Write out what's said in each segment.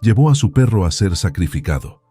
Llevó a su perro a ser sacrificado,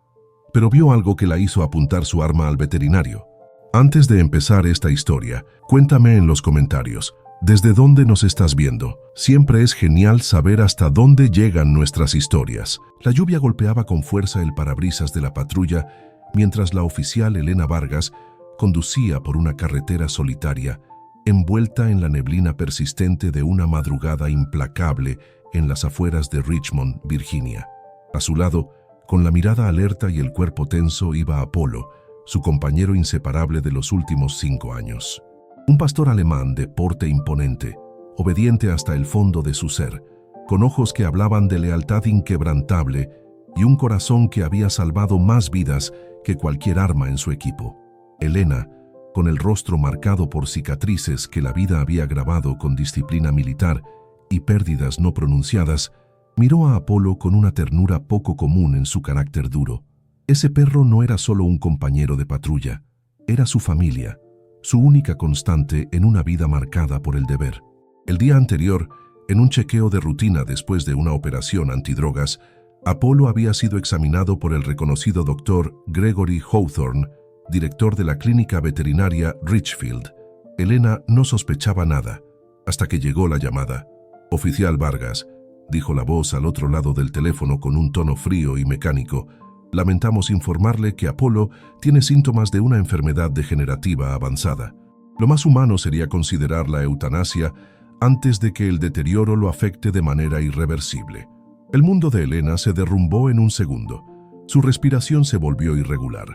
pero vio algo que la hizo apuntar su arma al veterinario. Antes de empezar esta historia, cuéntame en los comentarios, ¿desde dónde nos estás viendo? Siempre es genial saber hasta dónde llegan nuestras historias. La lluvia golpeaba con fuerza el parabrisas de la patrulla mientras la oficial Elena Vargas conducía por una carretera solitaria, envuelta en la neblina persistente de una madrugada implacable en las afueras de Richmond, Virginia. A su lado, con la mirada alerta y el cuerpo tenso, iba Apolo, su compañero inseparable de los últimos 5 años. Un pastor alemán de porte imponente, obediente hasta el fondo de su ser, con ojos que hablaban de lealtad inquebrantable y un corazón que había salvado más vidas que cualquier arma en su equipo. Elena, con el rostro marcado por cicatrices que la vida había grabado con disciplina militar y pérdidas no pronunciadas, miró a Apolo con una ternura poco común en su carácter duro. Ese perro no era solo un compañero de patrulla, era su familia, su única constante en una vida marcada por el deber. El día anterior, en un chequeo de rutina después de una operación antidrogas, Apolo había sido examinado por el reconocido doctor Gregory Hawthorne, director de la clínica veterinaria Richfield. Elena no sospechaba nada, hasta que llegó la llamada. «Oficial Vargas», dijo la voz al otro lado del teléfono con un tono frío y mecánico, «lamentamos informarle que Apolo tiene síntomas de una enfermedad degenerativa avanzada. Lo más humano sería considerar la eutanasia antes de que el deterioro lo afecte de manera irreversible». El mundo de Elena se derrumbó en un segundo. Su respiración se volvió irregular.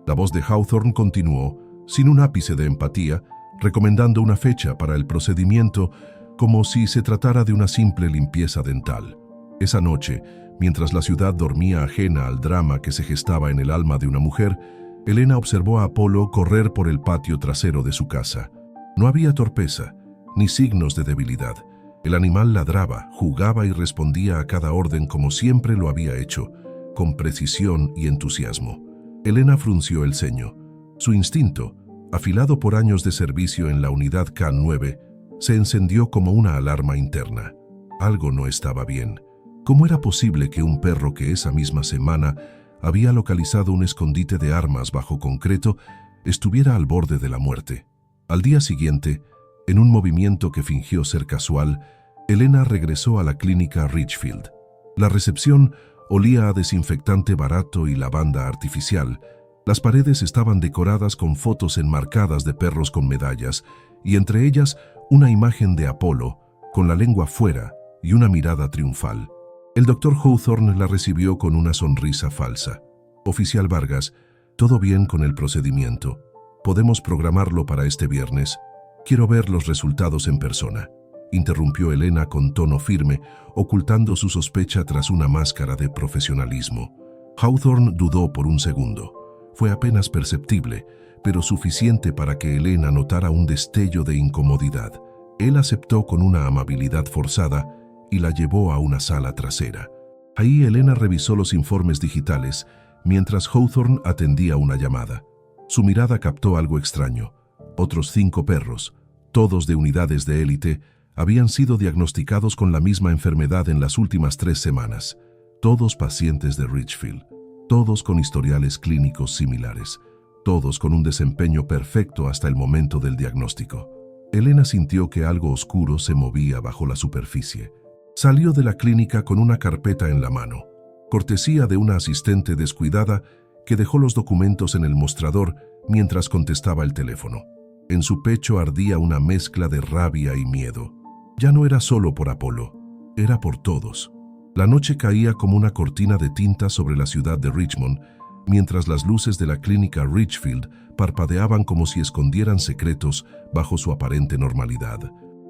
La voz de Hawthorne continuó, sin un ápice de empatía, recomendando una fecha para el procedimiento como si se tratara de una simple limpieza dental. Esa noche, mientras la ciudad dormía ajena al drama que se gestaba en el alma de una mujer, Elena observó a Apolo correr por el patio trasero de su casa. No había torpeza, ni signos de debilidad. El animal ladraba, jugaba y respondía a cada orden como siempre lo había hecho, con precisión y entusiasmo. Elena frunció el ceño. Su instinto, afilado por años de servicio en la unidad K9, se encendió como una alarma interna. Algo no estaba bien. ¿Cómo era posible que un perro que esa misma semana había localizado un escondite de armas bajo concreto estuviera al borde de la muerte? Al día siguiente, en un movimiento que fingió ser casual, Elena regresó a la clínica Richfield. La recepción olía a desinfectante barato y lavanda artificial. Las paredes estaban decoradas con fotos enmarcadas de perros con medallas, y entre ellas una imagen de Apolo, con la lengua fuera y una mirada triunfal. El doctor Hawthorne la recibió con una sonrisa falsa. «Oficial Vargas, ¿todo bien con el procedimiento? ¿Podemos programarlo para este viernes? Quiero ver los resultados en persona», interrumpió Elena con tono firme, ocultando su sospecha tras una máscara de profesionalismo. Hawthorne dudó por un segundo. Fue apenas perceptible, pero suficiente para que Elena notara un destello de incomodidad. Él aceptó con una amabilidad forzada y la llevó a una sala trasera. Ahí Elena revisó los informes digitales, mientras Hawthorne atendía una llamada. Su mirada captó algo extraño. Otros 5 perros, todos de unidades de élite, habían sido diagnosticados con la misma enfermedad en las últimas 3 semanas. Todos pacientes de Richfield, todos con historiales clínicos similares, todos con un desempeño perfecto hasta el momento del diagnóstico. Elena sintió que algo oscuro se movía bajo la superficie. Salió de la clínica con una carpeta en la mano, cortesía de una asistente descuidada que dejó los documentos en el mostrador mientras contestaba el teléfono. En su pecho ardía una mezcla de rabia y miedo. Ya no era solo por Apolo, era por todos. La noche caía como una cortina de tinta sobre la ciudad de Richmond, mientras las luces de la clínica Richfield parpadeaban como si escondieran secretos bajo su aparente normalidad.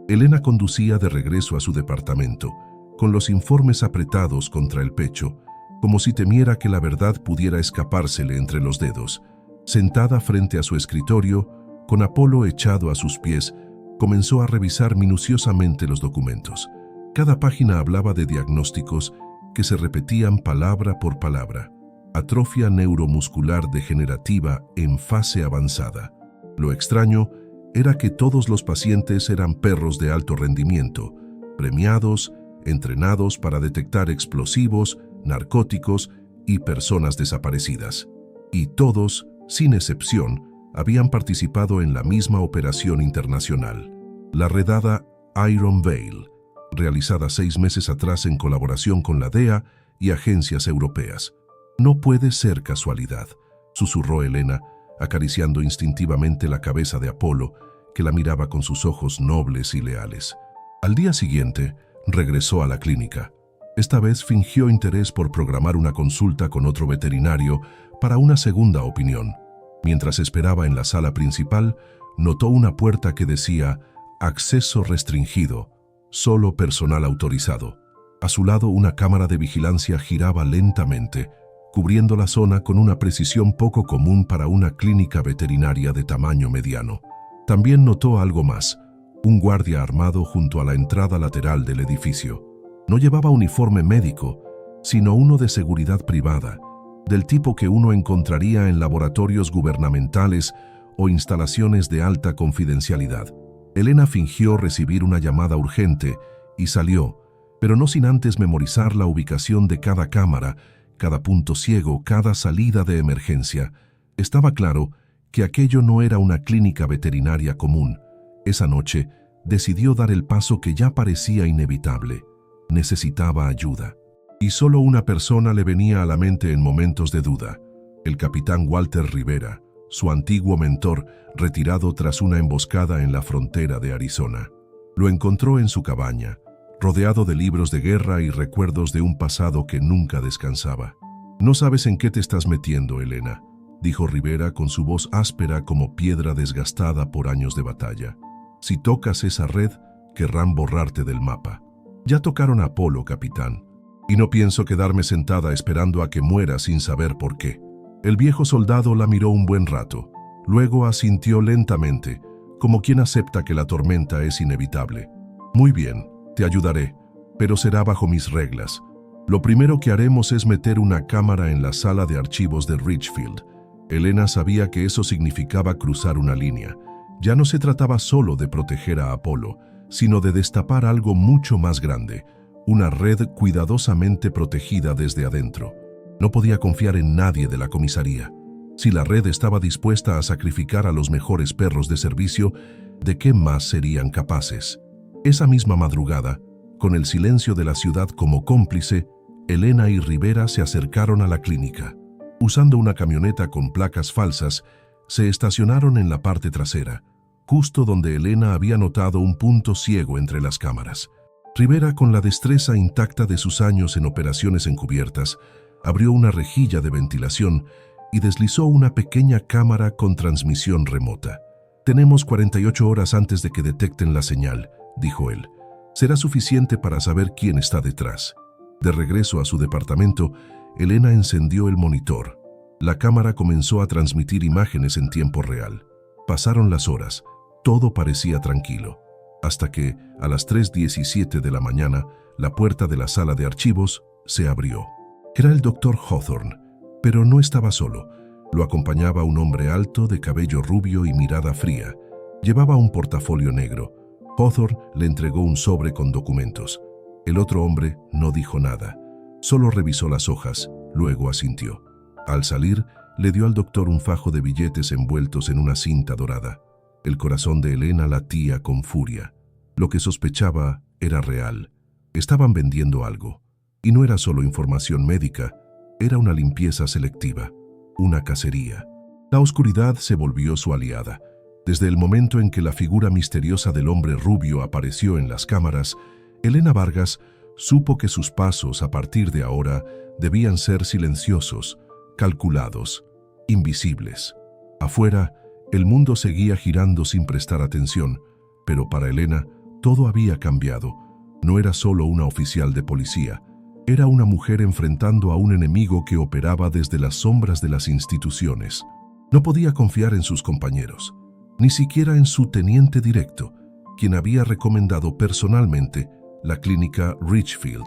Elena conducía de regreso a su departamento, con los informes apretados contra el pecho, como si temiera que la verdad pudiera escapársele entre los dedos. Sentada frente a su escritorio, con Apolo echado a sus pies, comenzó a revisar minuciosamente los documentos. Cada página hablaba de diagnósticos que se repetían palabra por palabra. Atrofia neuromuscular degenerativa en fase avanzada. Lo extraño era que todos los pacientes eran perros de alto rendimiento, premiados, entrenados para detectar explosivos, narcóticos y personas desaparecidas. Y todos, sin excepción, habían participado en la misma operación internacional, la redada Iron Veil, realizada 6 meses atrás en colaboración con la DEA y agencias europeas. «No puede ser casualidad», susurró Elena, acariciando instintivamente la cabeza de Apolo, que la miraba con sus ojos nobles y leales. Al día siguiente, regresó a la clínica. Esta vez fingió interés por programar una consulta con otro veterinario para una segunda opinión. Mientras esperaba en la sala principal, notó una puerta que decía «Acceso restringido, solo personal autorizado». A su lado, una cámara de vigilancia giraba lentamente, cubriendo la zona con una precisión poco común para una clínica veterinaria de tamaño mediano. También notó algo más: un guardia armado junto a la entrada lateral del edificio. No llevaba uniforme médico, sino uno de seguridad privada, del tipo que uno encontraría en laboratorios gubernamentales o instalaciones de alta confidencialidad. Elena fingió recibir una llamada urgente y salió, pero no sin antes memorizar la ubicación de cada cámara, cada punto ciego, cada salida de emergencia. Estaba claro que aquello no era una clínica veterinaria común. Esa noche decidió dar el paso que ya parecía inevitable. Necesitaba ayuda. Y solo una persona le venía a la mente en momentos de duda: el capitán Walter Rivera, su antiguo mentor, retirado tras una emboscada en la frontera de Arizona. Lo encontró en su cabaña, rodeado de libros de guerra y recuerdos de un pasado que nunca descansaba. «No sabes en qué te estás metiendo, Elena», dijo Rivera con su voz áspera como piedra desgastada por años de batalla. «Si tocas esa red, querrán borrarte del mapa. Ya tocaron a Apolo, capitán, y no pienso quedarme sentada esperando a que muera sin saber por qué». El viejo soldado la miró un buen rato. Luego asintió lentamente, como quien acepta que la tormenta es inevitable. «Muy bien, te ayudaré, pero será bajo mis reglas. Lo primero que haremos es meter una cámara en la sala de archivos de Richfield». Elena sabía que eso significaba cruzar una línea. Ya no se trataba solo de proteger a Apolo, sino de destapar algo mucho más grande, una red cuidadosamente protegida desde adentro. No podía confiar en nadie de la comisaría. Si la red estaba dispuesta a sacrificar a los mejores perros de servicio, ¿de qué más serían capaces? Esa misma madrugada, con el silencio de la ciudad como cómplice, Elena y Rivera se acercaron a la clínica. Usando una camioneta con placas falsas, se estacionaron en la parte trasera, justo donde Elena había notado un punto ciego entre las cámaras. Rivera, con la destreza intacta de sus años en operaciones encubiertas, abrió una rejilla de ventilación y deslizó una pequeña cámara con transmisión remota. «Tenemos 48 horas antes de que detecten la señal», dijo él. «Será suficiente para saber quién está detrás». De regreso a su departamento, Elena encendió el monitor. La cámara comenzó a transmitir imágenes en tiempo real. Pasaron las horas. Todo parecía tranquilo. Hasta que, a las 3:17 de la mañana, la puerta de la sala de archivos se abrió. Era el doctor Hawthorne, pero no estaba solo. Lo acompañaba un hombre alto, de cabello rubio y mirada fría. Llevaba un portafolio negro. Hawthorne le entregó un sobre con documentos. El otro hombre no dijo nada. Solo revisó las hojas, luego asintió. Al salir, le dio al doctor un fajo de billetes envueltos en una cinta dorada. El corazón de Elena latía con furia. Lo que sospechaba era real. Estaban vendiendo algo. Y no era solo información médica, era una limpieza selectiva, una cacería. La oscuridad se volvió su aliada. Desde el momento en que la figura misteriosa del hombre rubio apareció en las cámaras, Elena Vargas supo que sus pasos a partir de ahora debían ser silenciosos, calculados, invisibles. Afuera, el mundo seguía girando sin prestar atención, pero para Elena todo había cambiado. No era solo una oficial de policía, era una mujer enfrentando a un enemigo que operaba desde las sombras de las instituciones. No podía confiar en sus compañeros, ni siquiera en su teniente directo, quien había recomendado personalmente la clínica Richfield.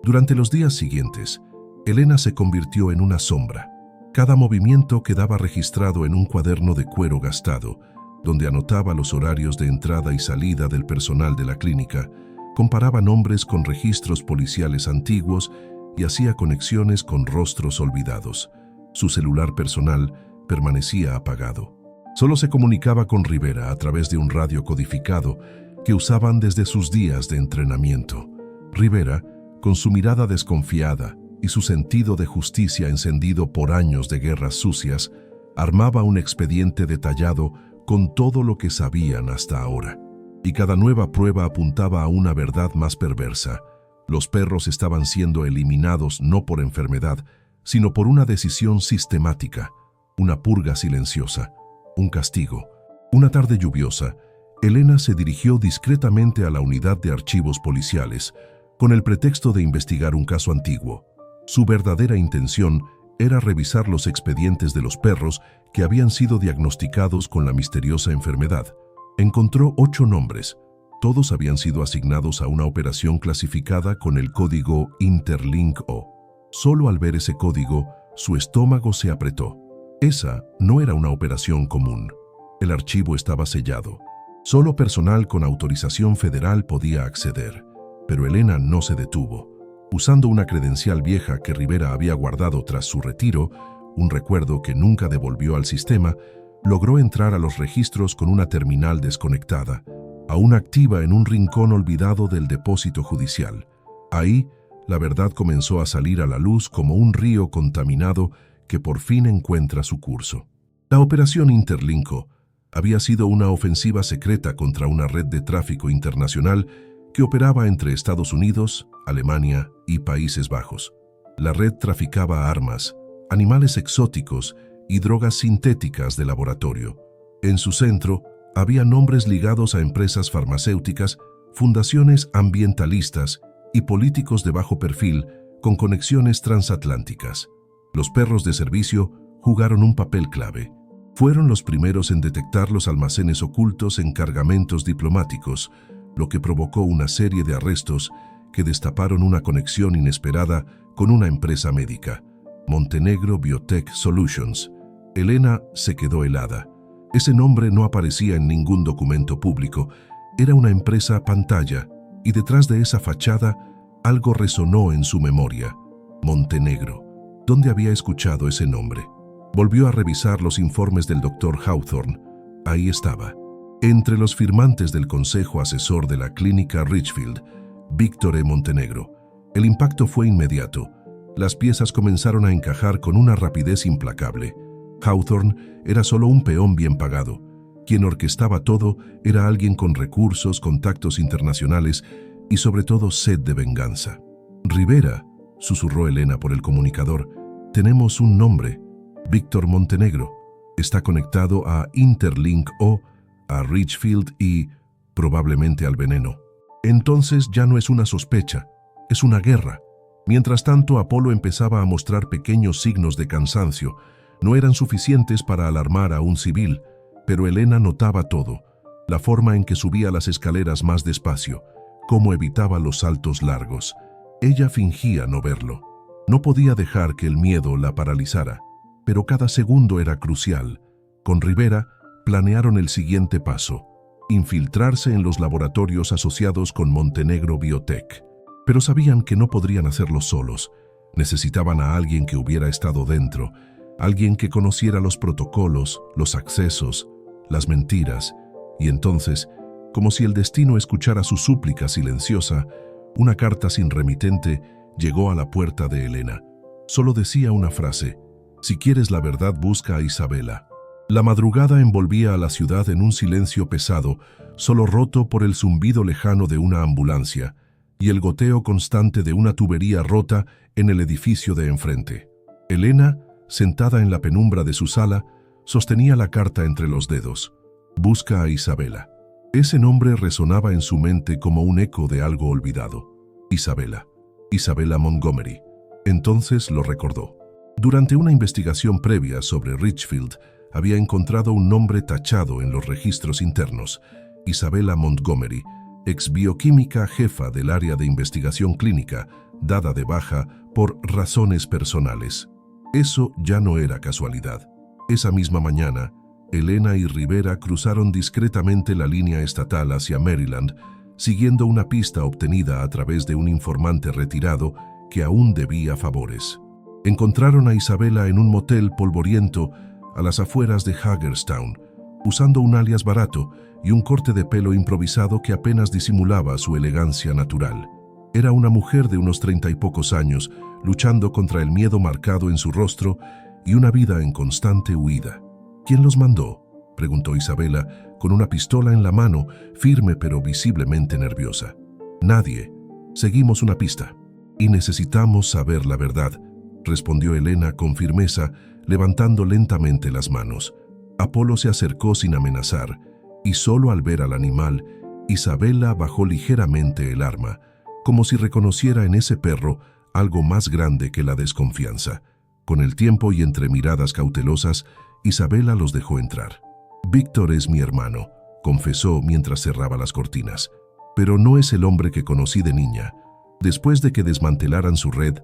Durante los días siguientes, Elena se convirtió en una sombra. Cada movimiento quedaba registrado en un cuaderno de cuero gastado, donde anotaba los horarios de entrada y salida del personal de la clínica, comparaba nombres con registros policiales antiguos y hacía conexiones con rostros olvidados. Su celular personal permanecía apagado. Solo se comunicaba con Rivera a través de un radio codificado que usaban desde sus días de entrenamiento. Rivera, con su mirada desconfiada y su sentido de justicia encendido por años de guerras sucias, armaba un expediente detallado con todo lo que sabían hasta ahora. Y cada nueva prueba apuntaba a una verdad más perversa. Los perros estaban siendo eliminados no por enfermedad, sino por una decisión sistemática, una purga silenciosa, un castigo. Una tarde lluviosa, Elena se dirigió discretamente a la unidad de archivos policiales, con el pretexto de investigar un caso antiguo. Su verdadera intención era revisar los expedientes de los perros que habían sido diagnosticados con la misteriosa enfermedad. Encontró 8 nombres. Todos habían sido asignados a una operación clasificada con el código Interlink-O. Solo al ver ese código, su estómago se apretó. Esa no era una operación común. El archivo estaba sellado. Solo personal con autorización federal podía acceder. Pero Elena no se detuvo. Usando una credencial vieja que Rivera había guardado tras su retiro, un recuerdo que nunca devolvió al sistema, logró entrar a los registros con una terminal desconectada, aún activa en un rincón olvidado del depósito judicial. Ahí, la verdad comenzó a salir a la luz como un río contaminado que por fin encuentra su curso. La operación Interlink-O había sido una ofensiva secreta contra una red de tráfico internacional que operaba entre Estados Unidos, Alemania y Países Bajos. La red traficaba armas, animales exóticos y drogas sintéticas de laboratorio. En su centro había nombres ligados a empresas farmacéuticas, fundaciones ambientalistas y políticos de bajo perfil con conexiones transatlánticas. Los perros de servicio jugaron un papel clave. Fueron los primeros en detectar los almacenes ocultos en cargamentos diplomáticos, lo que provocó una serie de arrestos que destaparon una conexión inesperada con una empresa médica, Montenegro Biotech Solutions. Elena se quedó helada. Ese nombre no aparecía en ningún documento público. Era una empresa pantalla, y detrás de esa fachada algo resonó en su memoria. Montenegro. ¿Dónde había escuchado ese nombre? Volvió a revisar los informes del Dr. Hawthorne. Ahí estaba. Entre los firmantes del Consejo Asesor de la Clínica Richfield, Víctor E. Montenegro. El impacto fue inmediato. Las piezas comenzaron a encajar con una rapidez implacable. Hawthorne era solo un peón bien pagado. Quien orquestaba todo era alguien con recursos, contactos internacionales y sobre todo sed de venganza. Rivera, susurró Elena por el comunicador, tenemos un nombre. Víctor Montenegro. Está conectado a Interlink-O, a Richfield y probablemente al veneno. Entonces ya no es una sospecha, es una guerra. Mientras tanto, Apolo empezaba a mostrar pequeños signos de cansancio. No eran suficientes para alarmar a un civil, pero Elena notaba todo. La forma en que subía las escaleras más despacio, cómo evitaba los saltos largos. Ella fingía no verlo. No podía dejar que el miedo la paralizara, pero cada segundo era crucial. Con Rivera, planearon el siguiente paso: infiltrarse en los laboratorios asociados con Montenegro Biotech. Pero sabían que no podrían hacerlo solos. Necesitaban a alguien que hubiera estado dentro, alguien que conociera los protocolos, los accesos, las mentiras. Y entonces, como si el destino escuchara su súplica silenciosa, una carta sin remitente llegó a la puerta de Elena. Solo decía una frase: si quieres la verdad, busca a Isabela. La madrugada envolvía a la ciudad en un silencio pesado, solo roto por el zumbido lejano de una ambulancia y el goteo constante de una tubería rota en el edificio de enfrente. Elena, sentada en la penumbra de su sala, sostenía la carta entre los dedos. Busca a Isabela. Ese nombre resonaba en su mente como un eco de algo olvidado. Isabela. Isabela Montgomery. Entonces lo recordó. Durante una investigación previa sobre Richfield, había encontrado un nombre tachado en los registros internos: Isabela Montgomery, ex bioquímica jefa del área de investigación clínica, dada de baja por razones personales. Eso ya no era casualidad. Esa misma mañana, Elena y Rivera cruzaron discretamente la línea estatal hacia Maryland, siguiendo una pista obtenida a través de un informante retirado que aún debía favores. Encontraron a Isabela en un motel polvoriento a las afueras de Hagerstown, usando un alias barato y un corte de pelo improvisado que apenas disimulaba su elegancia natural. Era una mujer de unos 30 y pocos años, luchando contra el miedo marcado en su rostro y una vida en constante huida. ¿Quién los mandó?, preguntó Isabela, con una pistola en la mano, firme pero visiblemente nerviosa. Nadie. Seguimos una pista. Y necesitamos saber la verdad, respondió Elena con firmeza, levantando lentamente las manos. Apolo se acercó sin amenazar, y solo al ver al animal, Isabela bajó ligeramente el arma, como si reconociera en ese perro algo más grande que la desconfianza. Con el tiempo y entre miradas cautelosas, Isabela los dejó entrar. «Víctor es mi hermano», confesó mientras cerraba las cortinas. «Pero no es el hombre que conocí de niña. Después de que desmantelaran su red,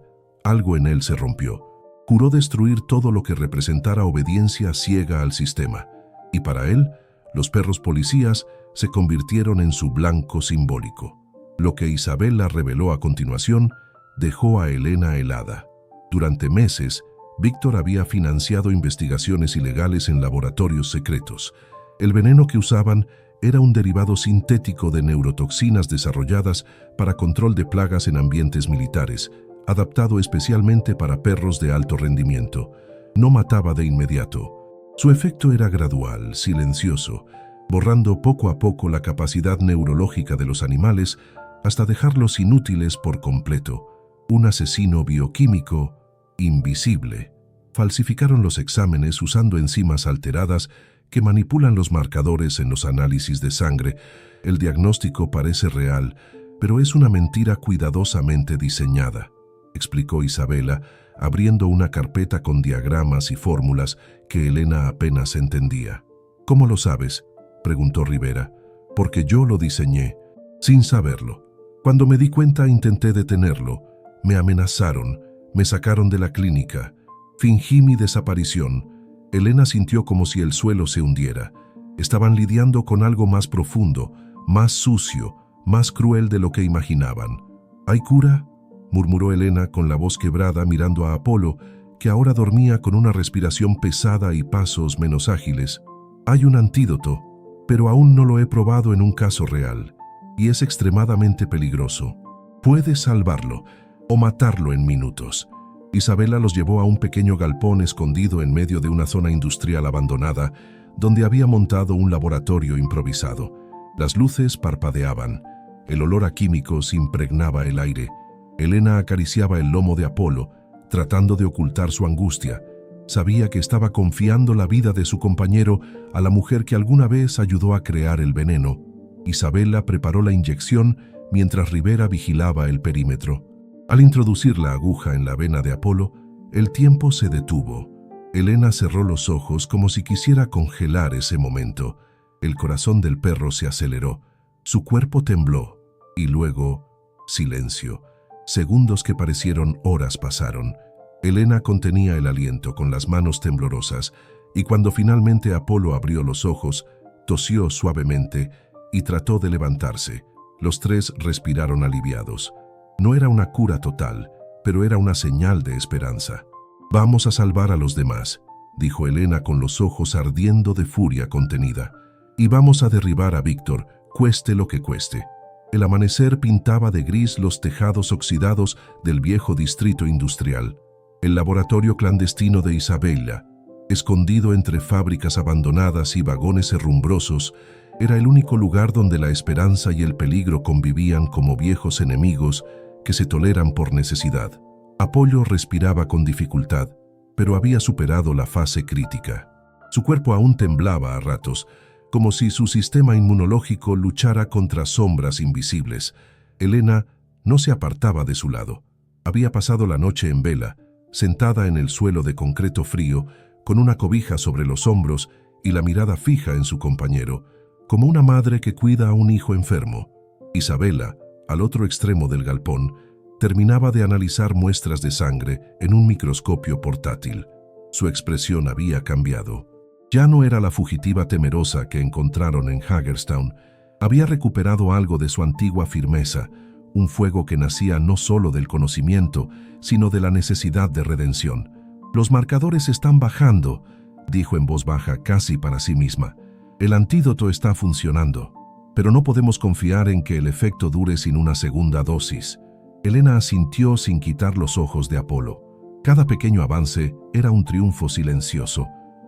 algo en él se rompió. Juró destruir todo lo que representara obediencia ciega al sistema, y para él, los perros policías se convirtieron en su blanco simbólico». Lo que Isabela reveló a continuación dejó a Elena helada. Durante meses, Víctor había financiado investigaciones ilegales en laboratorios secretos. El veneno que usaban era un derivado sintético de neurotoxinas desarrolladas para control de plagas en ambientes militares, adaptado especialmente para perros de alto rendimiento. No mataba de inmediato. Su efecto era gradual, silencioso, borrando poco a poco la capacidad neurológica de los animales hasta dejarlos inútiles por completo. Un asesino bioquímico invisible. Falsificaron los exámenes usando enzimas alteradas que manipulan los marcadores en los análisis de sangre. El diagnóstico parece real, pero es una mentira cuidadosamente diseñada, explicó Isabela, abriendo una carpeta con diagramas y fórmulas que Elena apenas entendía. «¿Cómo lo sabes?», preguntó Rivera. «Porque yo lo diseñé, sin saberlo. Cuando me di cuenta intenté detenerlo. Me amenazaron, me sacaron de la clínica. Fingí mi desaparición». Elena sintió como si el suelo se hundiera. Estaban lidiando con algo más profundo, más sucio, más cruel de lo que imaginaban. «¿Hay cura?», murmuró Elena con la voz quebrada mirando a Apolo, que ahora dormía con una respiración pesada y pasos menos ágiles. «Hay un antídoto, pero aún no lo he probado en un caso real, y es extremadamente peligroso. Puede salvarlo o matarlo en minutos». Isabela los llevó a un pequeño galpón escondido en medio de una zona industrial abandonada, donde había montado un laboratorio improvisado. Las luces parpadeaban. El olor a químicos impregnaba el aire. Elena acariciaba el lomo de Apolo, tratando de ocultar su angustia. Sabía que estaba confiando la vida de su compañero a la mujer que alguna vez ayudó a crear el veneno. Isabela preparó la inyección mientras Rivera vigilaba el perímetro. Al introducir la aguja en la vena de Apolo, el tiempo se detuvo. Elena cerró los ojos como si quisiera congelar ese momento. El corazón del perro se aceleró, su cuerpo tembló, y luego, silencio. Segundos que parecieron horas pasaron. Elena contenía el aliento con las manos temblorosas, y cuando finalmente Apolo abrió los ojos, tosió suavemente y trató de levantarse. Los tres respiraron aliviados. No era una cura total, pero era una señal de esperanza. «Vamos a salvar a los demás», dijo Elena con los ojos ardiendo de furia contenida. «Y vamos a derribar a Víctor, cueste lo que cueste». El amanecer pintaba de gris los tejados oxidados del viejo distrito industrial. El laboratorio clandestino de Isabela, escondido entre fábricas abandonadas y vagones herrumbrosos, era el único lugar donde la esperanza y el peligro convivían como viejos enemigos que se toleran por necesidad. Apolo respiraba con dificultad, pero había superado la fase crítica. Su cuerpo aún temblaba a ratos, como si su sistema inmunológico luchara contra sombras invisibles. Elena no se apartaba de su lado. Había pasado la noche en vela, sentada en el suelo de concreto frío, con una cobija sobre los hombros y la mirada fija en su compañero, como una madre que cuida a un hijo enfermo. Isabela, al otro extremo del galpón, terminaba de analizar muestras de sangre en un microscopio portátil. Su expresión había cambiado. Ya no era la fugitiva temerosa que encontraron en Hagerstown. Había recuperado algo de su antigua firmeza, un fuego que nacía no solo del conocimiento, sino de la necesidad de redención. «Los marcadores están bajando», dijo en voz baja casi para sí misma. «El antídoto está funcionando, pero no podemos confiar en que el efecto dure sin una segunda dosis». Elena asintió sin quitar los ojos de Apolo. Cada pequeño avance era un triunfo silencioso,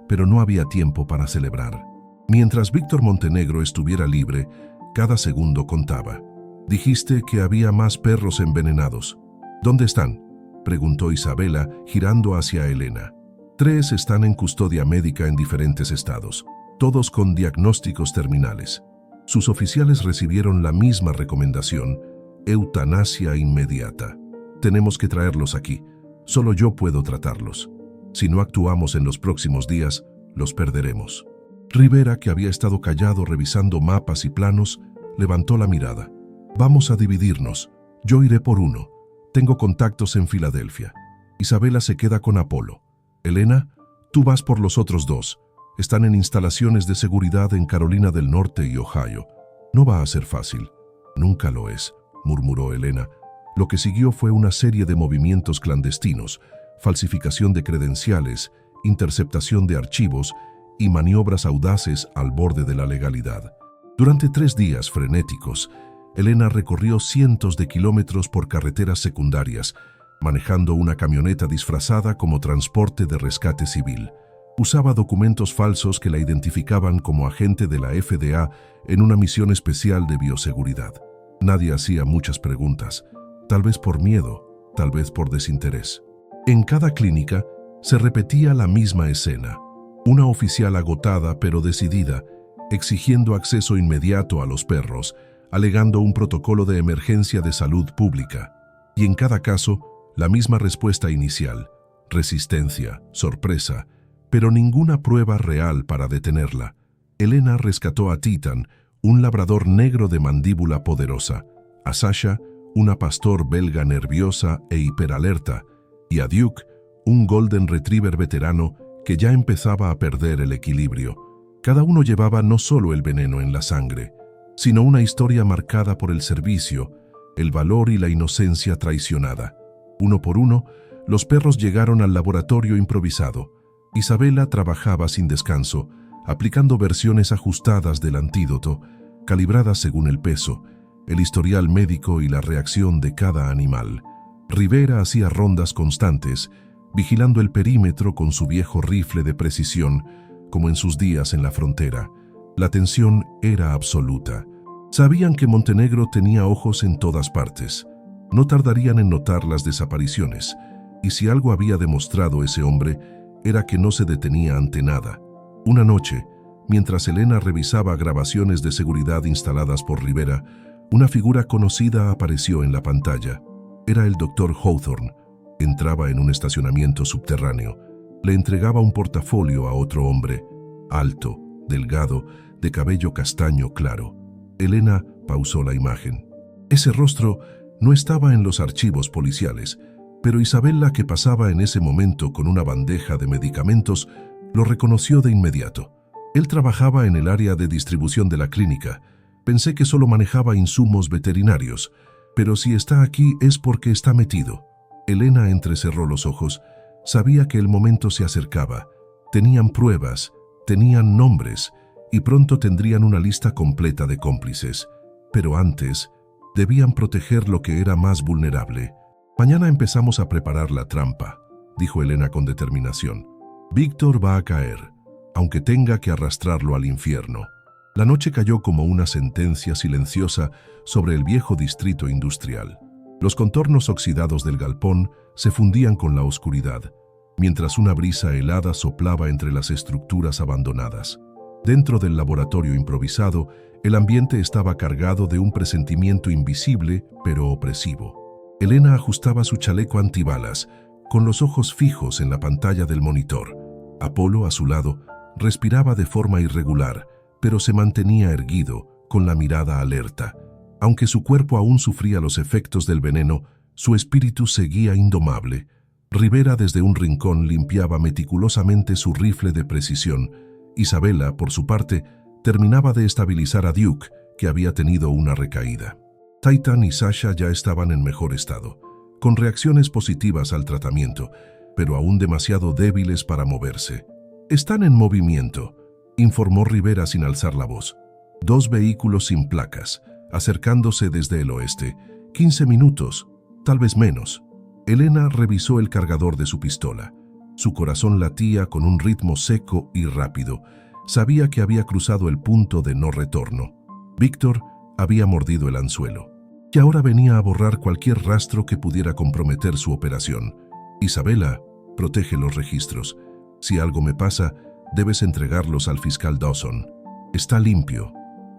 pero no había tiempo para celebrar. Mientras Víctor Montenegro estuviera libre, cada segundo contaba. «Dijiste que había más perros envenenados. ¿Dónde están?», preguntó Isabela, girando hacia Elena. 3 están en custodia médica en diferentes estados, todos con diagnósticos terminales. Sus oficiales recibieron la misma recomendación: eutanasia inmediata. Tenemos que traerlos aquí. Solo yo puedo tratarlos. Si no actuamos en los próximos días, los perderemos». Rivera, que había estado callado revisando mapas y planos, levantó la mirada. «Vamos a dividirnos. Yo iré por uno. Tengo contactos en Filadelfia. Isabela se queda con Apolo. Elena, tú vas por los otros 2. Están en instalaciones de seguridad en Carolina del Norte y Ohio. No va a ser fácil». «Nunca lo es», murmuró Elena. Lo que siguió fue una serie de movimientos clandestinos, falsificación de credenciales, interceptación de archivos y maniobras audaces al borde de la legalidad. Durante 3 días frenéticos, Elena recorrió cientos de kilómetros por carreteras secundarias, manejando una camioneta disfrazada como transporte de rescate civil. Usaba documentos falsos que la identificaban como agente de la FDA en una misión especial de bioseguridad. Nadie hacía muchas preguntas, tal vez por miedo, tal vez por desinterés. En cada clínica se repetía la misma escena. Una oficial agotada pero decidida, exigiendo acceso inmediato a los perros, alegando un protocolo de emergencia de salud pública. Y en cada caso, la misma respuesta inicial: resistencia, sorpresa, pero ninguna prueba real para detenerla. Elena rescató a Titan, un labrador negro de mandíbula poderosa, a Sasha, una pastor belga nerviosa e hiperalerta, y a Duke, un golden retriever veterano que ya empezaba a perder el equilibrio. Cada uno llevaba no solo el veneno en la sangre, sino una historia marcada por el servicio, el valor y la inocencia traicionada. Uno por uno, los perros llegaron al laboratorio improvisado. Isabela trabajaba sin descanso, aplicando versiones ajustadas del antídoto, calibradas según el peso, el historial médico y la reacción de cada animal. Rivera hacía rondas constantes, vigilando el perímetro con su viejo rifle de precisión, como en sus días en la frontera. La tensión era absoluta. Sabían que Montenegro tenía ojos en todas partes. No tardarían en notar las desapariciones, y si algo había demostrado ese hombre, era que no se detenía ante nada. Una noche, mientras Elena revisaba grabaciones de seguridad instaladas por Rivera, una figura conocida apareció en la pantalla. Era el Dr. Hawthorne. Entraba en un estacionamiento subterráneo. Le entregaba un portafolio a otro hombre, alto, delgado, de cabello castaño claro. Elena pausó la imagen. Ese rostro no estaba en los archivos policiales, pero Isabela, que pasaba en ese momento con una bandeja de medicamentos, lo reconoció de inmediato. Él trabajaba en el área de distribución de la clínica. Pensé que solo manejaba insumos veterinarios, pero si está aquí es porque está metido. Elena entrecerró los ojos. Sabía que el momento se acercaba. Tenían pruebas, tenían nombres, y pronto tendrían una lista completa de cómplices. Pero antes, debían proteger lo que era más vulnerable. «Mañana empezamos a preparar la trampa», dijo Elena con determinación. «Víctor va a caer, aunque tenga que arrastrarlo al infierno». La noche cayó como una sentencia silenciosa sobre el viejo distrito industrial. Los contornos oxidados del galpón se fundían con la oscuridad, mientras una brisa helada soplaba entre las estructuras abandonadas. Dentro del laboratorio improvisado, el ambiente estaba cargado de un presentimiento invisible pero opresivo. Elena ajustaba su chaleco antibalas, con los ojos fijos en la pantalla del monitor. Apolo, a su lado, respiraba de forma irregular, pero se mantenía erguido, con la mirada alerta. Aunque su cuerpo aún sufría los efectos del veneno, su espíritu seguía indomable. Rivera, desde un rincón, limpiaba meticulosamente su rifle de precisión. Isabela, por su parte, terminaba de estabilizar a Duke, que había tenido una recaída. Titan y Sasha ya estaban en mejor estado, con reacciones positivas al tratamiento, pero aún demasiado débiles para moverse. «Están en movimiento», informó Rivera sin alzar la voz. 2 vehículos sin placas, acercándose desde el oeste. 15 minutos, tal vez menos. Elena revisó el cargador de su pistola. Su corazón latía con un ritmo seco y rápido. Sabía que había cruzado el punto de no retorno. Víctor había mordido el anzuelo, y ahora venía a borrar cualquier rastro que pudiera comprometer su operación. «Isabela, protege los registros. Si algo me pasa, debes entregarlos al fiscal Dawson». «Está limpio»,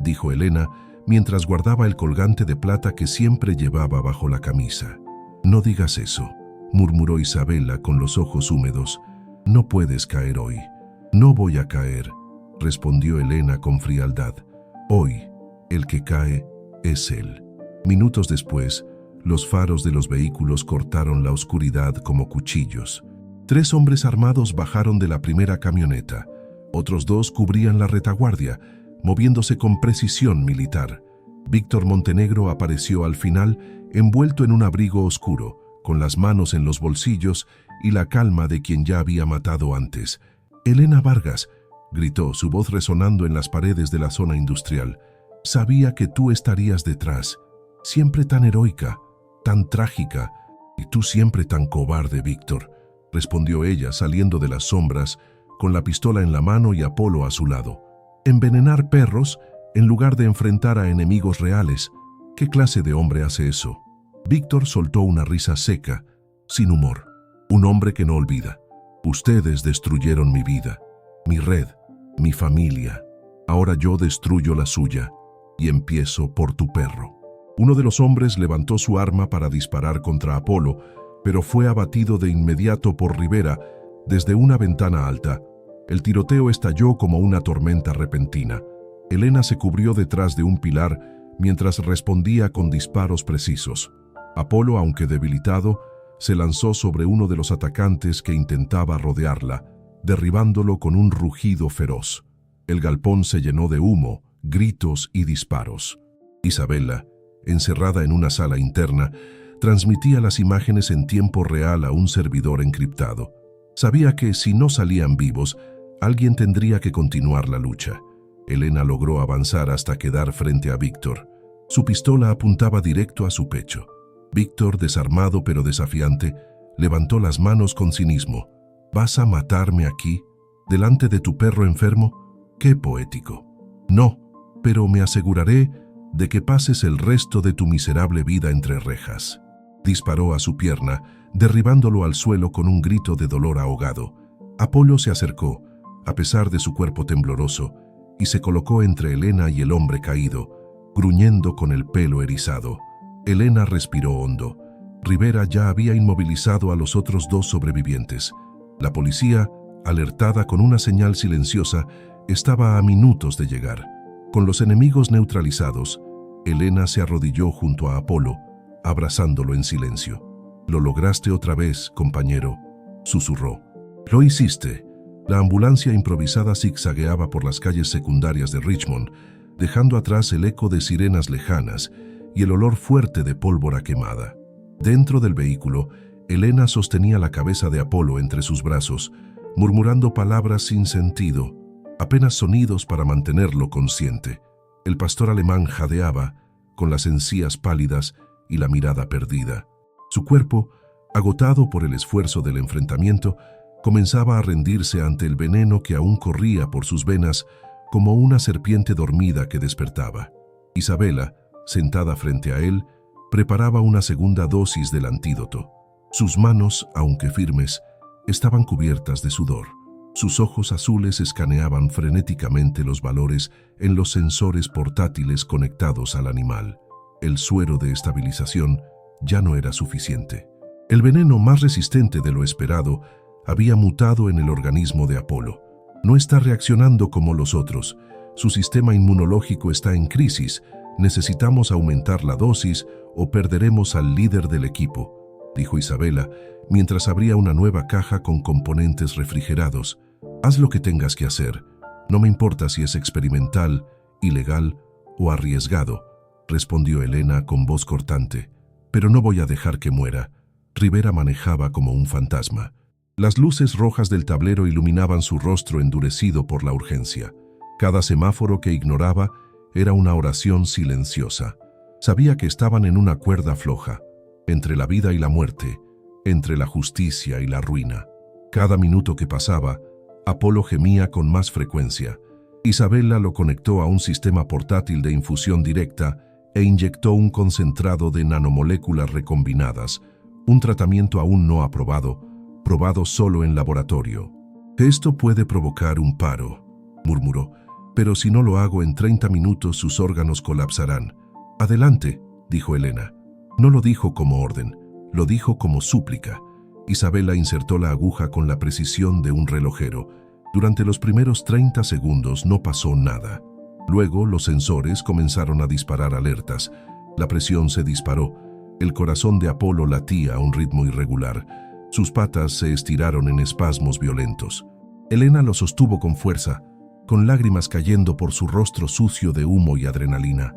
dijo Elena, mientras guardaba el colgante de plata que siempre llevaba bajo la camisa. «No digas eso», murmuró Isabela con los ojos húmedos. «No puedes caer hoy». «No voy a caer», respondió Elena con frialdad. «Hoy, el que cae es él». Minutos después, los faros de los vehículos cortaron la oscuridad como cuchillos. 3 hombres armados bajaron de la primera camioneta. Otros 2 cubrían la retaguardia, moviéndose con precisión militar. Víctor Montenegro apareció al final, envuelto en un abrigo oscuro, con las manos en los bolsillos y la calma de quien ya había matado antes. «Elena Vargas», gritó, su voz resonando en las paredes de la zona industrial. «Sabía que tú estarías detrás. Siempre tan heroica, tan trágica, y tú siempre tan cobarde, Víctor», respondió ella saliendo de las sombras, con la pistola en la mano y Apolo a su lado. «Envenenar perros en lugar de enfrentar a enemigos reales. ¿Qué clase de hombre hace eso?» Víctor soltó una risa seca, sin humor. «Un hombre que no olvida. Ustedes destruyeron mi vida, mi red, mi familia. Ahora yo destruyo la suya, y empiezo por tu perro». Uno de los hombres levantó su arma para disparar contra Apolo, pero fue abatido de inmediato por Rivera desde una ventana alta. El tiroteo estalló como una tormenta repentina. Elena se cubrió detrás de un pilar mientras respondía con disparos precisos. Apolo, aunque debilitado, se lanzó sobre uno de los atacantes que intentaba rodearla, derribándolo con un rugido feroz. El galpón se llenó de humo, gritos y disparos. Isabela, encerrada en una sala interna, transmitía las imágenes en tiempo real a un servidor encriptado. Sabía que si no salían vivos, alguien tendría que continuar la lucha. Elena logró avanzar hasta quedar frente a Víctor. Su pistola apuntaba directo a su pecho. Víctor, desarmado pero desafiante, levantó las manos con cinismo. «¿Vas a matarme aquí, delante de tu perro enfermo? ¡Qué poético!». «No, pero me aseguraré de que pases el resto de tu miserable vida entre rejas». Disparó a su pierna, derribándolo al suelo con un grito de dolor ahogado. Apolo se acercó, a pesar de su cuerpo tembloroso, y se colocó entre Elena y el hombre caído, gruñendo con el pelo erizado. Elena respiró hondo. Rivera ya había inmovilizado a los otros 2 sobrevivientes. La policía, alertada con una señal silenciosa, estaba a minutos de llegar. Con los enemigos neutralizados, Elena se arrodilló junto a Apolo, abrazándolo en silencio. «Lo lograste otra vez, compañero», susurró. «Lo hiciste». La ambulancia improvisada zigzagueaba por las calles secundarias de Richmond, dejando atrás el eco de sirenas lejanas y el olor fuerte de pólvora quemada. Dentro del vehículo, Elena sostenía la cabeza de Apolo entre sus brazos, murmurando palabras sin sentido, apenas sonidos para mantenerlo consciente. El pastor alemán jadeaba, con las encías pálidas y la mirada perdida. Su cuerpo, agotado por el esfuerzo del enfrentamiento, comenzaba a rendirse ante el veneno que aún corría por sus venas como una serpiente dormida que despertaba. Isabela, sentada frente a él, preparaba una segunda dosis del antídoto. Sus manos, aunque firmes, estaban cubiertas de sudor. Sus ojos azules escaneaban frenéticamente los valores en los sensores portátiles conectados al animal. El suero de estabilización ya no era suficiente. El veneno, más resistente de lo esperado, había mutado en el organismo de Apolo. No está reaccionando como los otros. Su sistema inmunológico está en crisis. Necesitamos aumentar la dosis o perderemos al líder del equipo, dijo Isabela, mientras abría una nueva caja con componentes refrigerados. Haz lo que tengas que hacer. No me importa si es experimental, ilegal o arriesgado. respondió Elena con voz cortante. «Pero no voy a dejar que muera». Rivera manejaba como un fantasma. Las luces rojas del tablero iluminaban su rostro endurecido por la urgencia. Cada semáforo que ignoraba era una oración silenciosa. Sabía que estaban en una cuerda floja, entre la vida y la muerte, entre la justicia y la ruina. Cada minuto que pasaba, Apolo gemía con más frecuencia. Isabela lo conectó a un sistema portátil de infusión directa e inyectó un concentrado de nanomoléculas recombinadas, un tratamiento aún no aprobado, probado solo en laboratorio. «Esto puede provocar un paro», murmuró, «pero si no lo hago en 30 minutos sus órganos colapsarán». «Adelante», dijo Elena. No lo dijo como orden, lo dijo como súplica. Isabela insertó la aguja con la precisión de un relojero. Durante los primeros 30 segundos no pasó nada. Luego los sensores comenzaron a disparar alertas. La presión se disparó. El corazón de Apolo latía a un ritmo irregular. Sus patas se estiraron en espasmos violentos. Elena lo sostuvo con fuerza, con lágrimas cayendo por su rostro sucio de humo y adrenalina.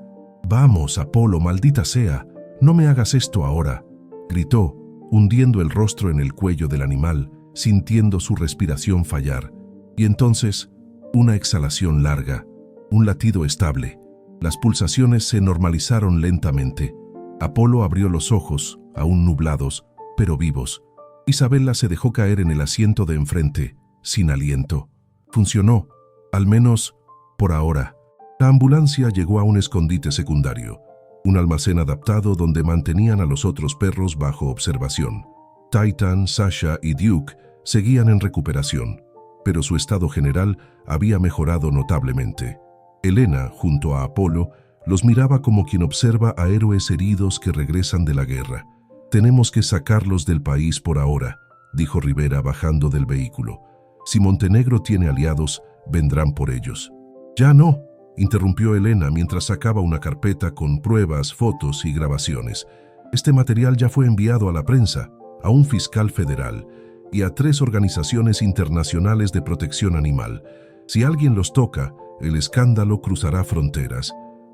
«Vamos, Apolo, maldita sea, no me hagas esto ahora», gritó, hundiendo el rostro en el cuello del animal, sintiendo su respiración fallar. Y entonces, una exhalación larga, un latido estable. Las pulsaciones se normalizaron lentamente. Apolo abrió los ojos, aún nublados, pero vivos. Isabela se dejó caer en el asiento de enfrente, sin aliento. Funcionó, al menos por ahora. La ambulancia llegó a un escondite secundario, un almacén adaptado donde mantenían a los otros perros bajo observación. Titan, Sasha y Duke seguían en recuperación, pero su estado general había mejorado notablemente. Elena, junto a Apolo, los miraba como quien observa a héroes heridos que regresan de la guerra. «Tenemos que sacarlos del país por ahora», dijo Rivera bajando del vehículo. «Si Montenegro tiene aliados, vendrán por ellos». «Ya no», interrumpió Elena mientras sacaba una carpeta con pruebas, fotos y grabaciones. «Este material ya fue enviado a la prensa, a un fiscal federal y a 3 organizaciones internacionales de protección animal. Si alguien los toca, el escándalo cruzará fronteras».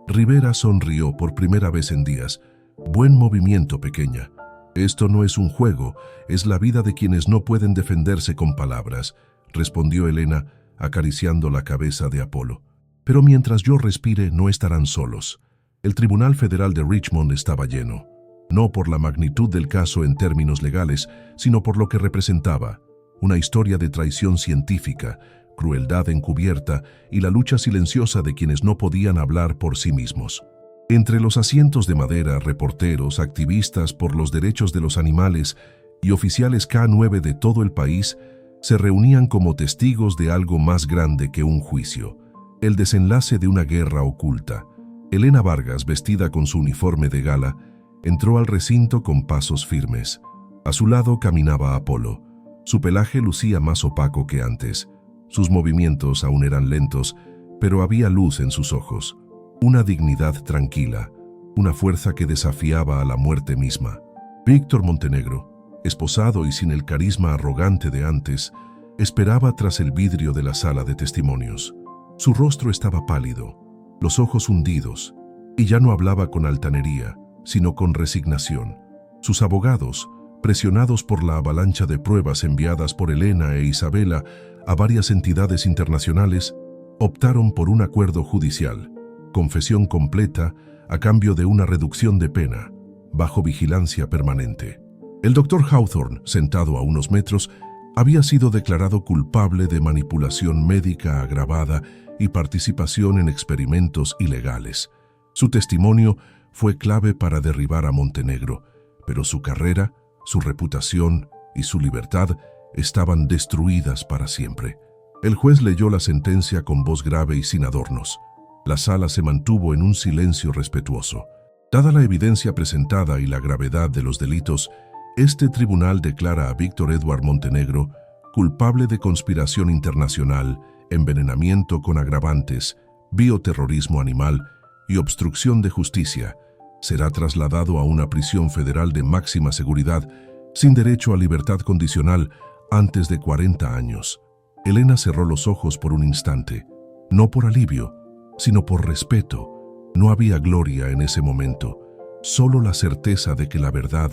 Rivera sonrió por primera vez en días. «Buen movimiento, pequeña. Esto no es un juego, es la vida de quienes no pueden defenderse con palabras», respondió Elena, acariciando la cabeza de Apolo. «Pero mientras yo respire, no estarán solos». El Tribunal Federal de Richmond estaba lleno, no por la magnitud del caso en términos legales, sino por lo que representaba: una historia de traición científica, crueldad encubierta y la lucha silenciosa de quienes no podían hablar por sí mismos. Entre los asientos de madera, reporteros, activistas por los derechos de los animales y oficiales K9 de todo el país se reunían como testigos de algo más grande que un juicio, el desenlace de una guerra oculta. Elena Vargas, vestida con su uniforme de gala, entró al recinto con pasos firmes. A su lado caminaba Apolo. Su pelaje lucía más opaco que antes. Sus movimientos aún eran lentos, pero había luz en sus ojos. Una dignidad tranquila, una fuerza que desafiaba a la muerte misma. Víctor Montenegro, esposado y sin el carisma arrogante de antes, esperaba tras el vidrio de la sala de testimonios. Su rostro estaba pálido, los ojos hundidos, y ya no hablaba con altanería, sino con resignación. Sus abogados, presionados por la avalancha de pruebas enviadas por Elena e Isabela a varias entidades internacionales, optaron por un acuerdo judicial: confesión completa a cambio de una reducción de pena, bajo vigilancia permanente. El doctor Hawthorne, sentado a unos metros, había sido declarado culpable de manipulación médica agravada y participación en experimentos ilegales. Su testimonio fue clave para derribar a Montenegro, pero su carrera, su reputación y su libertad estaban destruidas para siempre. El juez leyó la sentencia con voz grave y sin adornos. La sala se mantuvo en un silencio respetuoso. Dada la evidencia presentada y la gravedad de los delitos, este tribunal declara a Víctor Edward Montenegro culpable de conspiración internacional, envenenamiento con agravantes, bioterrorismo animal y obstrucción de justicia. Será trasladado a una prisión federal de máxima seguridad, sin derecho a libertad condicional, antes de 40 años. Elena cerró los ojos por un instante, no por alivio, sino por respeto. No había gloria en ese momento, solo la certeza de que la verdad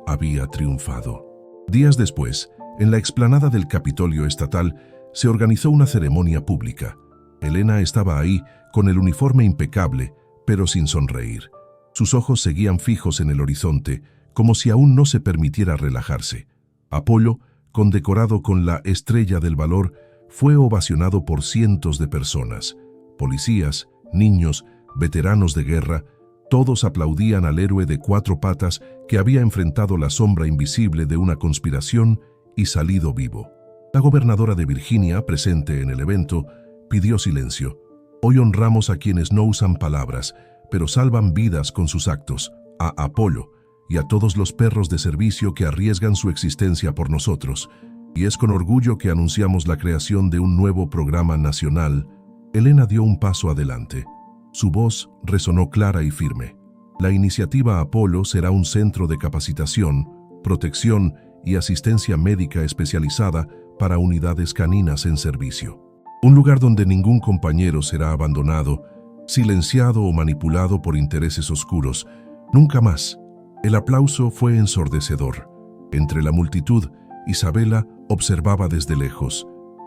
había triunfado. Días después, en la explanada del Capitolio Estatal, se organizó una ceremonia pública. Elena estaba ahí, con el uniforme impecable, pero sin sonreír. Sus ojos seguían fijos en el horizonte, como si aún no se permitiera relajarse. Apolo, condecorado con la Estrella del Valor, fue ovacionado por cientos de personas. Policías, niños, veteranos de guerra, todos aplaudían al héroe de 4 patas que había enfrentado la sombra invisible de una conspiración y salido vivo. La gobernadora de Virginia, presente en el evento, pidió silencio. Hoy honramos a quienes no usan palabras, pero salvan vidas con sus actos, a Apolo y a todos los perros de servicio que arriesgan su existencia por nosotros. Y es con orgullo que anunciamos la creación de un nuevo programa nacional. Elena dio un paso adelante. Su voz resonó clara y firme. La iniciativa Apolo será un centro de capacitación, protección y asistencia médica especializada para unidades caninas en servicio. Un lugar donde ningún compañero será abandonado, silenciado o manipulado por intereses oscuros. Nunca más. El aplauso fue ensordecedor. Entre la multitud, Isabela observaba desde lejos.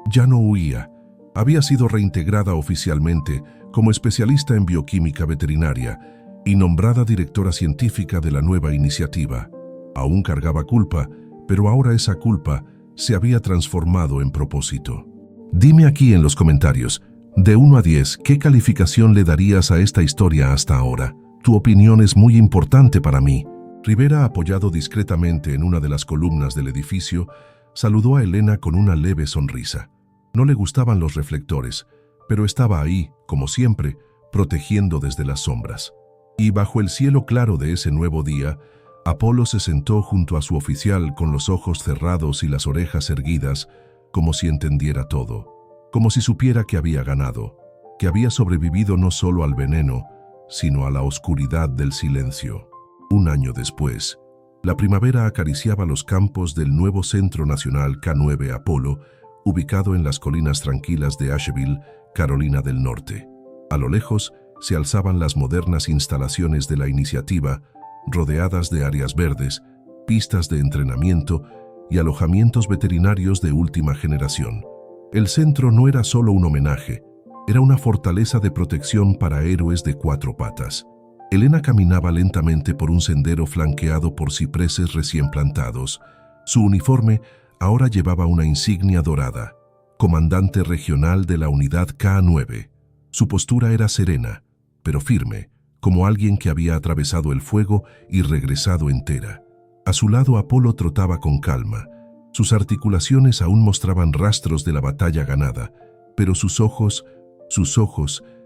Ya no huía. Había sido reintegrada oficialmente como especialista en bioquímica veterinaria y nombrada directora científica de la nueva iniciativa. Aún cargaba culpa, pero ahora esa culpa se había transformado en propósito. Dime aquí en los comentarios, de 1 a 10, ¿qué calificación le darías a esta historia hasta ahora? Tu opinión es muy importante para mí. Rivera, apoyado discretamente en una de las columnas del edificio, saludó a Elena con una leve sonrisa. No le gustaban los reflectores, pero estaba ahí, como siempre, protegiendo desde las sombras. Y bajo el cielo claro de ese nuevo día, Apolo se sentó junto a su oficial con los ojos cerrados y las orejas erguidas, como si entendiera todo, como si supiera que había ganado, que había sobrevivido no solo al veneno, sino a la oscuridad del silencio. 1 año después, la primavera acariciaba los campos del nuevo Centro Nacional K9 Apolo, ubicado en las colinas tranquilas de Asheville, Carolina del Norte. A lo lejos se alzaban las modernas instalaciones de la iniciativa, rodeadas de áreas verdes, pistas de entrenamiento y alojamientos veterinarios de última generación. El centro no era solo un homenaje, era una fortaleza de protección para héroes de 4 patas. Elena caminaba lentamente por un sendero flanqueado por cipreses recién plantados. Su uniforme ahora llevaba una insignia dorada, comandante regional de la unidad K9. Su postura era serena, pero firme, como alguien que había atravesado el fuego y regresado entera. A su lado Apolo trotaba con calma. Sus articulaciones aún mostraban rastros de la batalla ganada, pero sus ojos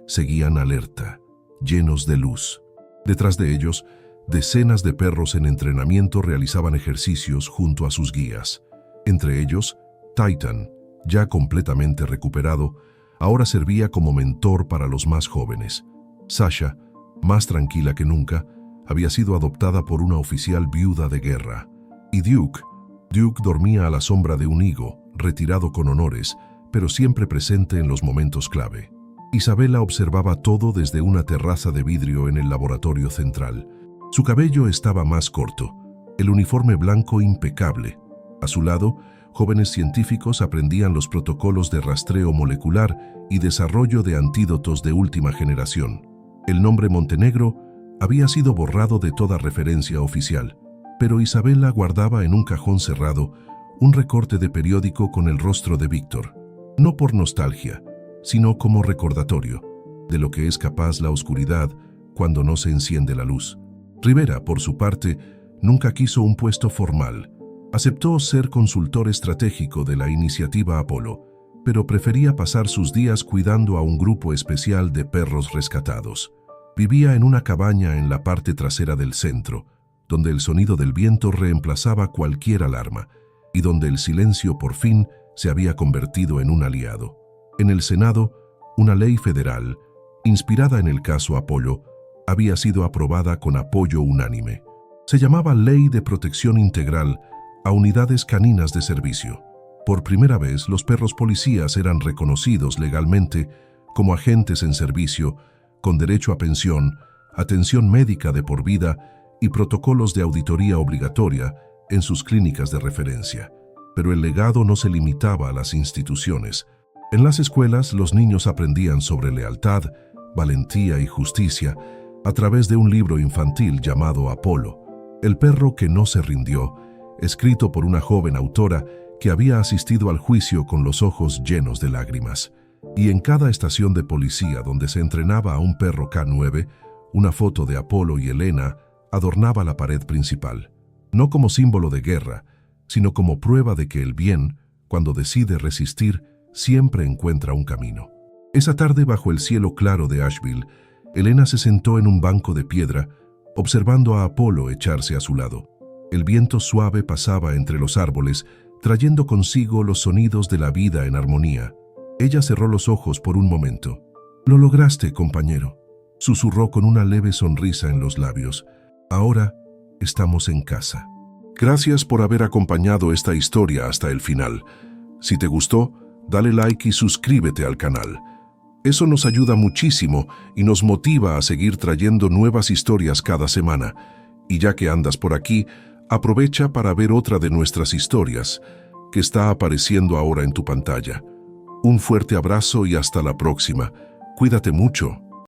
seguían alerta, llenos de luz. Detrás de ellos, decenas de perros en entrenamiento realizaban ejercicios junto a sus guías. Entre ellos, Titan, ya completamente recuperado, ahora servía como mentor para los más jóvenes. Sasha, más tranquila que nunca, había sido adoptada por una oficial viuda de guerra. Y Duke dormía a la sombra de un higo, retirado con honores, pero siempre presente en los momentos clave. Isabela observaba todo desde una terraza de vidrio en el laboratorio central. Su cabello estaba más corto, el uniforme blanco impecable. A su lado, jóvenes científicos aprendían los protocolos de rastreo molecular y desarrollo de antídotos de última generación. El nombre Montenegro había sido borrado de toda referencia oficial, pero Isabela guardaba en un cajón cerrado un recorte de periódico con el rostro de Víctor, no por nostalgia, sino como recordatorio de lo que es capaz la oscuridad cuando no se enciende la luz. Rivera, por su parte, nunca quiso un puesto formal. Aceptó ser consultor estratégico de la iniciativa Apolo, pero prefería pasar sus días cuidando a un grupo especial de perros rescatados. Vivía en una cabaña en la parte trasera del centro, donde el sonido del viento reemplazaba cualquier alarma y donde el silencio por fin se había convertido en un aliado. En el Senado, una ley federal, inspirada en el caso Apolo, había sido aprobada con apoyo unánime. Se llamaba Ley de Protección Integral a Unidades Caninas de Servicio. Por primera vez, los perros policías eran reconocidos legalmente como agentes en servicio, con derecho a pensión, atención médica de por vida y protocolos de auditoría obligatoria en sus clínicas de referencia. Pero el legado no se limitaba a las instituciones. En las escuelas, los niños aprendían sobre lealtad, valentía y justicia a través de un libro infantil llamado Apolo, el perro que no se rindió, escrito por una joven autora que había asistido al juicio con los ojos llenos de lágrimas. Y en cada estación de policía donde se entrenaba a un perro K9, una foto de Apolo y Elena adornaba la pared principal, no como símbolo de guerra, sino como prueba de que el bien, cuando decide resistir, siempre encuentra un camino. Esa tarde, bajo el cielo claro de Asheville, Elena se sentó en un banco de piedra, observando a Apolo echarse a su lado. El viento suave pasaba entre los árboles, trayendo consigo los sonidos de la vida en armonía. Ella cerró los ojos por un momento. «Lo lograste, compañero», susurró con una leve sonrisa en los labios. «Ahora estamos en casa». Gracias por haber acompañado esta historia hasta el final. Si te gustó, dale like y suscríbete al canal. Eso nos ayuda muchísimo y nos motiva a seguir trayendo nuevas historias cada semana. Y ya que andas por aquí, aprovecha para ver otra de nuestras historias, que está apareciendo ahora en tu pantalla. Un fuerte abrazo y hasta la próxima. Cuídate mucho.